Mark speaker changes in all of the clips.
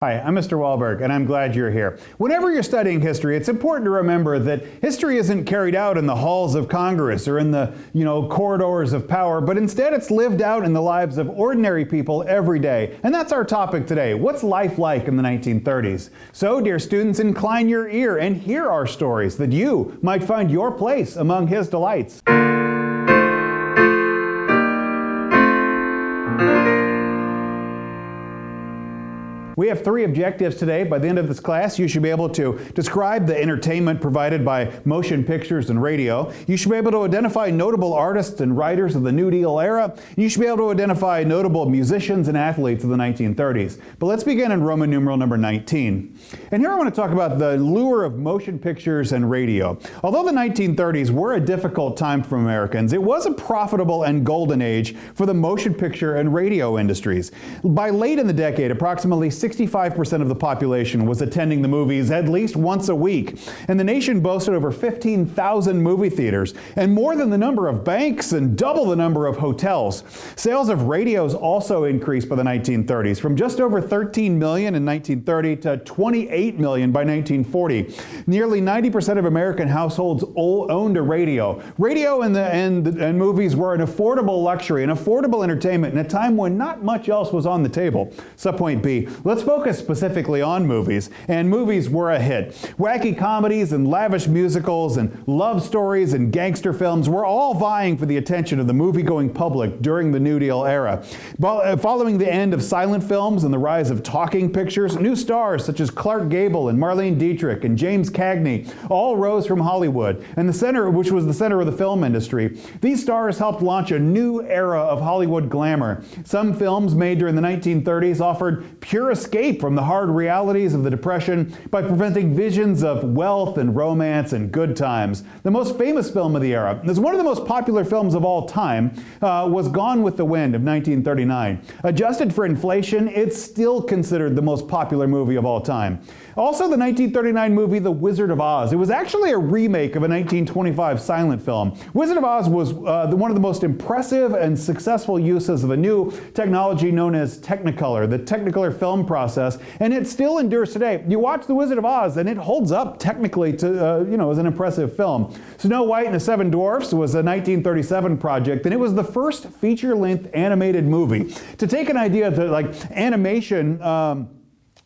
Speaker 1: Hi, I'm Mr. Wahlberg, and I'm glad you're here. Whenever you're studying history, it's important to remember that history isn't carried out in the halls of Congress or in the, corridors of power, but instead it's lived out in the lives of ordinary people every day. And that's our topic today. What's life like in the 1930s? So, dear students, incline your ear and hear our stories that you might find your place among his delights. We have three objectives today. By the end of this class, you should be able to describe the entertainment provided by motion pictures and radio. You should be able to identify notable artists and writers of the New Deal era. You should be able to identify notable musicians and athletes of the 1930s. But let's begin in Roman numeral number 19. And here I want to talk about the lure of motion pictures and radio. Although the 1930s were a difficult time for Americans, it was a profitable and golden age for the motion picture and radio industries. By late in the decade, approximately 65% of the population was attending the movies at least once a week, and the nation boasted over 15,000 movie theaters, and more than the number of banks and double the number of hotels. Sales of radios also increased by the 1930s, from just over 13 million in 1930 to 28 million by 1940. Nearly 90% of American households owned a radio. Radio and movies were an affordable luxury, an affordable entertainment in a time when not much else was on the table. Subpoint B. Let's focus specifically on movies, and movies were a hit. Wacky comedies and lavish musicals and love stories and gangster films were all vying for the attention of the movie-going public during the New Deal era. Following the end of silent films and the rise of talking pictures, new stars such as Clark Gable and Marlene Dietrich and James Cagney all rose from Hollywood, and which was the center of the film industry. These stars helped launch a new era of Hollywood glamour. Some films made during the 1930s offered pure escape from the hard realities of the Depression by presenting visions of wealth and romance and good times. The most famous film of the era, as one of the most popular films of all time, was Gone with the Wind of 1939. Adjusted for inflation, it's still considered the most popular movie of all time. Also, the 1939 movie The Wizard of Oz. It was actually a remake of a 1925 silent film. Wizard of Oz was one of the most impressive and successful uses of a new technology known as Technicolor, the Technicolor film process, and it still endures today. You watch The Wizard of Oz and it holds up technically to, as an impressive film. Snow White and the Seven Dwarfs was a 1937 project, and it was the first feature-length animated movie. To take an idea that animation,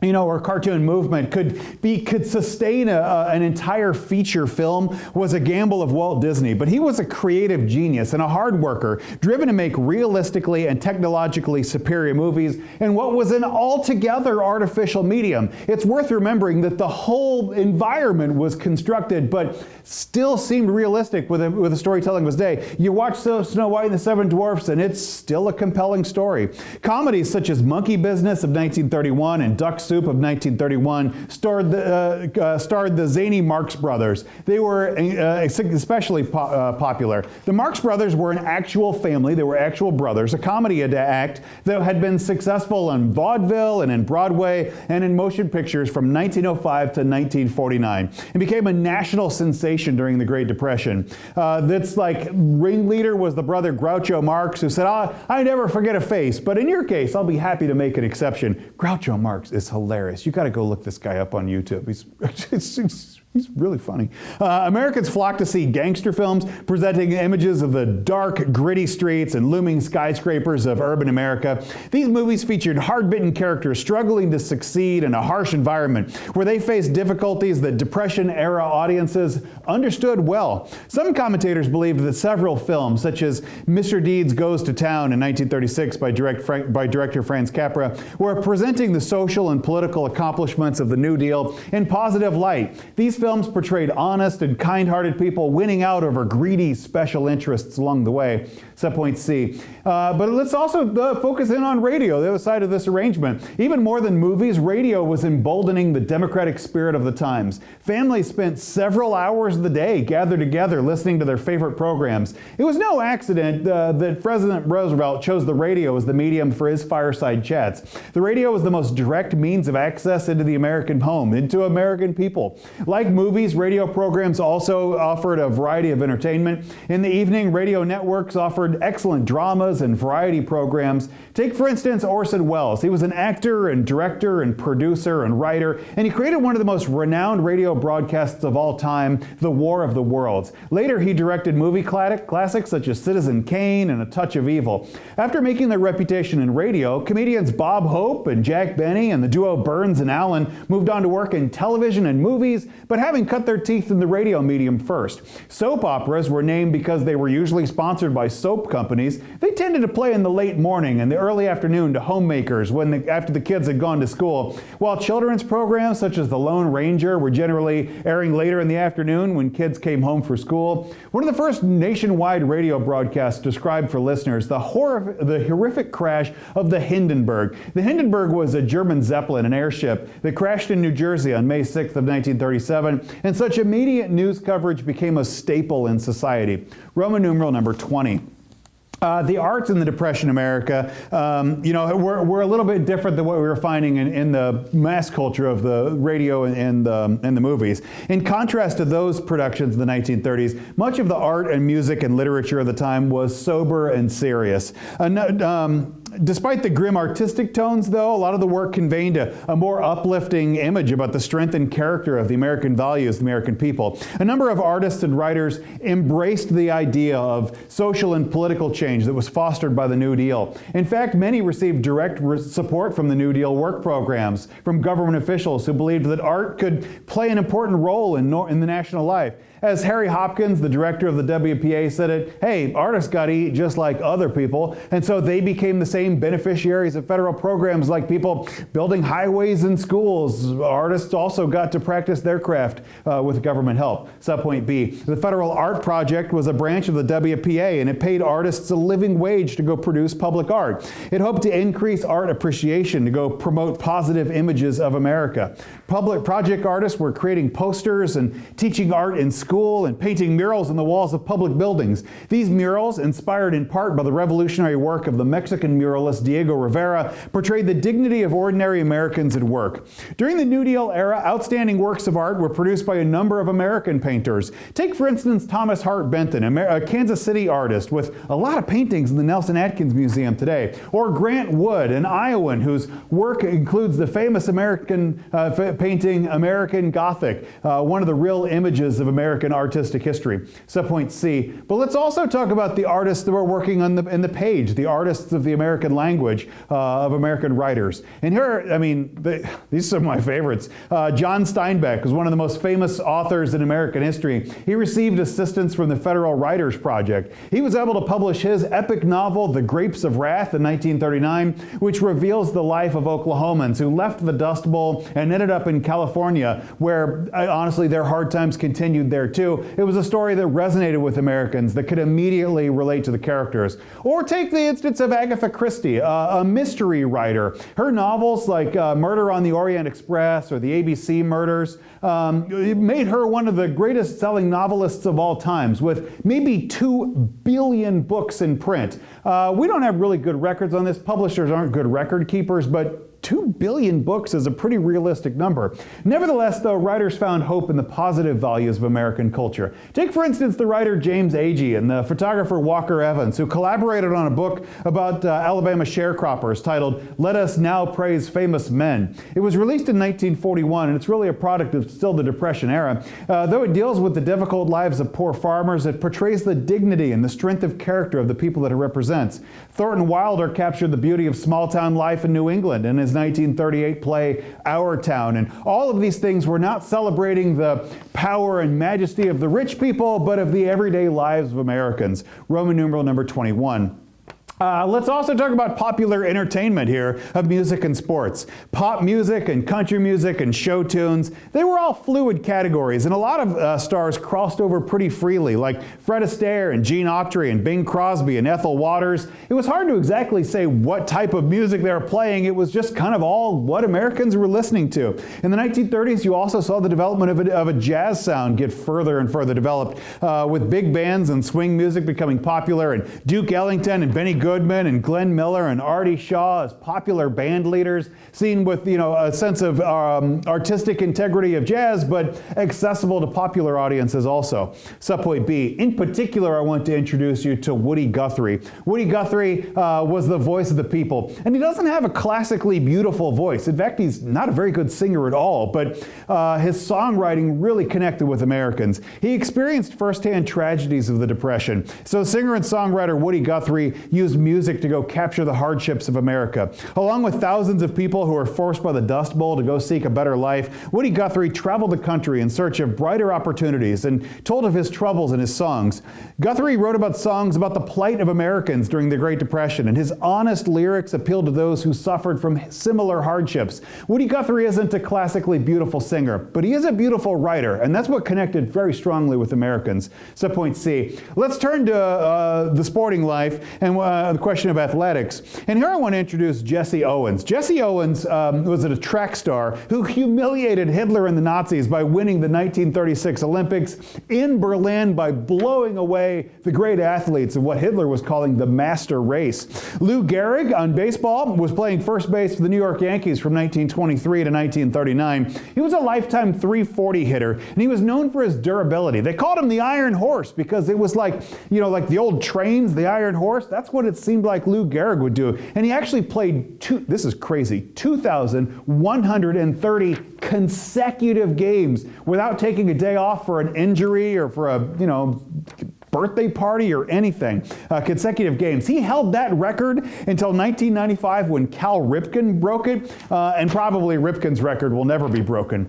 Speaker 1: or cartoon movement could sustain an entire feature film was a gamble of Walt Disney. But he was a creative genius and a hard worker, driven to make realistically and technologically superior movies in what was an altogether artificial medium. It's worth remembering that the whole environment was constructed, but still seemed realistic with the storytelling of his day. You watch Snow White and the Seven Dwarfs, and it's still a compelling story. Comedies such as Monkey Business of 1931 and Duck Soup of 1931 starred the zany Marx Brothers. They were especially popular. The Marx Brothers were an actual family. They were actual brothers, a comedy act that had been successful on vaudeville and in Broadway and in motion pictures from 1905 to 1949 and became a national sensation during the Great Depression. That's ringleader was the brother Groucho Marx, who said, I never forget a face, but in your case, I'll be happy to make an exception. Groucho Marx is hilarious. You got to go look this guy up on YouTube. He's really funny. Americans flocked to see gangster films presenting images of the dark, gritty streets and looming skyscrapers of urban America. These movies featured hard-bitten characters struggling to succeed in a harsh environment where they faced difficulties that Depression-era audiences understood well. Some commentators believed that several films, such as Mr. Deeds Goes to Town in 1936 by director Franz Capra, were presenting the social and political accomplishments of the New Deal in positive light. These films portrayed honest and kind-hearted people winning out over greedy special interests along the way. Subpoint C. But let's also focus in on radio, the other side of this arrangement. Even more than movies, radio was emboldening the democratic spirit of the times. Families spent several hours of the day gathered together listening to their favorite programs. It was no accident that President Roosevelt chose the radio as the medium for his fireside chats. The radio was the most direct means of access into the American home, into American people. Like movies, radio programs also offered a variety of entertainment. In the evening, radio networks offered excellent dramas and variety programs. Take, for instance, Orson Welles. He was an actor and director and producer and writer, and he created one of the most renowned radio broadcasts of all time, The War of the Worlds. Later, he directed movie classics such as Citizen Kane and A Touch of Evil. After making their reputation in radio, comedians Bob Hope and Jack Benny and the duo Burns and Allen moved on to work in television and movies, but having cut their teeth in the radio medium first. Soap operas were named because they were usually sponsored by soap companies. They tended to play in the late morning and the early afternoon to homemakers after the kids had gone to school, while children's programs such as The Lone Ranger were generally airing later in the afternoon when kids came home for school. One of the first nationwide radio broadcasts described for listeners the horrific crash of the Hindenburg. The Hindenburg was a German Zeppelin, an airship that crashed in New Jersey on May 6th of 1937, and such immediate news coverage became a staple in society. Roman numeral number 20. The arts in the Depression America, were a little bit different than what we were finding in the mass culture of the radio and the movies. In contrast to those productions in the 1930s, much of the art and music and literature of the time was sober and serious. Despite the grim artistic tones, though, a lot of the work conveyed a more uplifting image about the strength and character of the American values, the American people. A number of artists and writers embraced the idea of social and political change that was fostered by the New Deal. In fact, many received direct support from the New Deal work programs, from government officials who believed that art could play an important role in the national life. As Harry Hopkins, the director of the WPA, said it, hey, artists got to eat just like other people, and so they became the same beneficiaries of federal programs like people building highways and schools. Artists also got to practice their craft with government help. Subpoint B, the Federal Art Project was a branch of the WPA, and it paid artists a living wage to go produce public art. It hoped to increase art appreciation, to go promote positive images of America. Public project artists were creating posters and teaching art in school and painting murals on the walls of public buildings. These murals, inspired in part by the revolutionary work of the Mexican muralist Diego Rivera, portrayed the dignity of ordinary Americans at work. During the New Deal era, outstanding works of art were produced by a number of American painters. Take, for instance, Thomas Hart Benton, a Kansas City artist with a lot of paintings in the Nelson Atkins Museum today. Or Grant Wood, an Iowan whose work includes the famous American painting American Gothic, one of the real images of American artistic history. Subpoint C. But let's also talk about the artists that were working in the page, the artists of the American language, of American writers. And here, these are some of my favorites. John Steinbeck was one of the most famous authors in American history. He received assistance from the Federal Writers Project. He was able to publish his epic novel, The Grapes of Wrath, in 1939, which reveals the life of Oklahomans who left the Dust Bowl and ended up in California, where honestly their hard times continued there too. It was a story that resonated with Americans, that could immediately relate to the characters. Or take the instance of Agatha Christie, a mystery writer. Her novels like Murder on the Orient Express or the ABC Murders made her one of the greatest selling novelists of all times, with maybe 2 billion books in print. We don't have really good records on this. Publishers aren't good record keepers, but 2 billion books is a pretty realistic number. Nevertheless, though, writers found hope in the positive values of American culture. Take, for instance, the writer James Agee and the photographer Walker Evans, who collaborated on a book about Alabama sharecroppers titled Let Us Now Praise Famous Men. It was released in 1941, and it's really a product of still the Depression era. Though it deals with the difficult lives of poor farmers, it portrays the dignity and the strength of character of the people that it represents. Thornton Wilder captured the beauty of small-town life in New England in his 1938 play Our Town. And all of these things were not celebrating the power and majesty of the rich people, but of the everyday lives of Americans. Roman numeral number 21. Let's also talk about popular entertainment here of music and sports. Pop music and country music and show tunes, they were all fluid categories, and a lot of stars crossed over pretty freely, like Fred Astaire and Gene Autry and Bing Crosby and Ethel Waters. It was hard to exactly say what type of music they were playing. It was just kind of all what Americans were listening to. In the 1930s, you also saw the development of a jazz sound get further and further developed, with big bands and swing music becoming popular, and Duke Ellington and Benny Goodman Goodman and Glenn Miller and Artie Shaw as popular band leaders, seen with a sense of artistic integrity of jazz, but accessible to popular audiences also. Subpoint B. In particular, I want to introduce you to Woody Guthrie. Woody Guthrie was the voice of the people, and he doesn't have a classically beautiful voice. In fact, he's not a very good singer at all, but his songwriting really connected with Americans. He experienced firsthand tragedies of the Depression. So singer and songwriter Woody Guthrie used music to go capture the hardships of America. Along with thousands of people who were forced by the Dust Bowl to go seek a better life, Woody Guthrie traveled the country in search of brighter opportunities and told of his troubles in his songs. Guthrie wrote about songs about the plight of Americans during the Great Depression, and his honest lyrics appealed to those who suffered from similar hardships. Woody Guthrie isn't a classically beautiful singer, but he is a beautiful writer, and that's what connected very strongly with Americans. Subpoint C. Let's turn to the sporting life and the question of athletics. And here I want to introduce Jesse Owens. Jesse Owens was a track star who humiliated Hitler and the Nazis by winning the 1936 Olympics in Berlin by blowing away the great athletes of what Hitler was calling the master race. Lou Gehrig on baseball was playing first base for the New York Yankees from 1923 to 1939. He was a lifetime .340 hitter, and he was known for his durability. They called him the Iron Horse because it was like the old trains, the Iron Horse. That's what it seemed like Lou Gehrig would do. And he actually played, this is crazy, 2,130 consecutive games without taking a day off for an injury or for a, birthday party or anything. Consecutive games. He held that record until 1995 when Cal Ripken broke it, and probably Ripken's record will never be broken.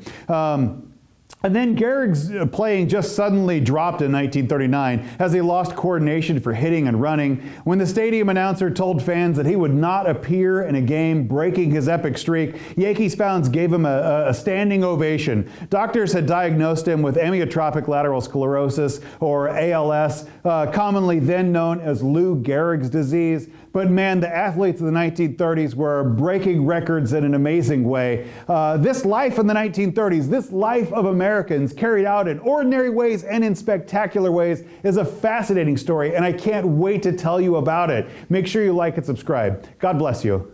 Speaker 1: And then Gehrig's playing just suddenly dropped in 1939 as he lost coordination for hitting and running when the stadium announcer told fans that he would not appear in a game, breaking his epic streak. Yankees fans gave him a standing ovation. Doctors had diagnosed him with amyotrophic lateral sclerosis, or ALS, commonly then known as Lou Gehrig's disease. But man, the athletes of the 1930s were breaking records in an amazing way. This life in the 1930s, this life of Americans carried out in ordinary ways and in spectacular ways, is a fascinating story, and I can't wait to tell you about it. Make sure you like and subscribe. God bless you.